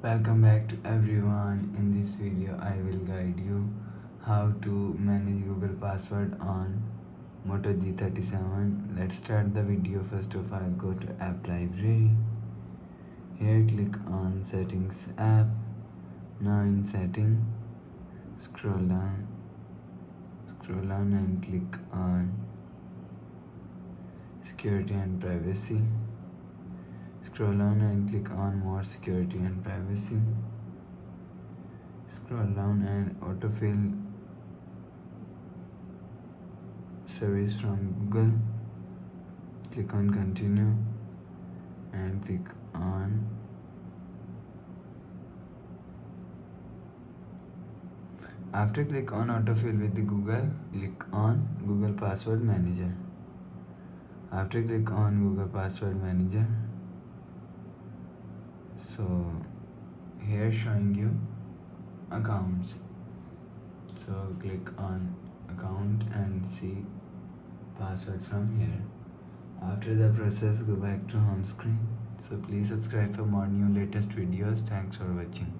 Welcome back to everyone. In this video I will guide you how to manage Google password on Moto G37. Let's start the video. First of all, go to app library. Here click on settings app. Now in setting, scroll down and click on security and privacy. Scroll down and click on more security and privacy. Scroll down and autofill service from Google. Click on continue and click on after click on autofill with the Google, click on Google Password Manager. After click on Google Password Manager, so here showing you accounts, so click on account and see password from here. After the process, go back to home screen. So please subscribe for more new latest videos. Thanks for watching.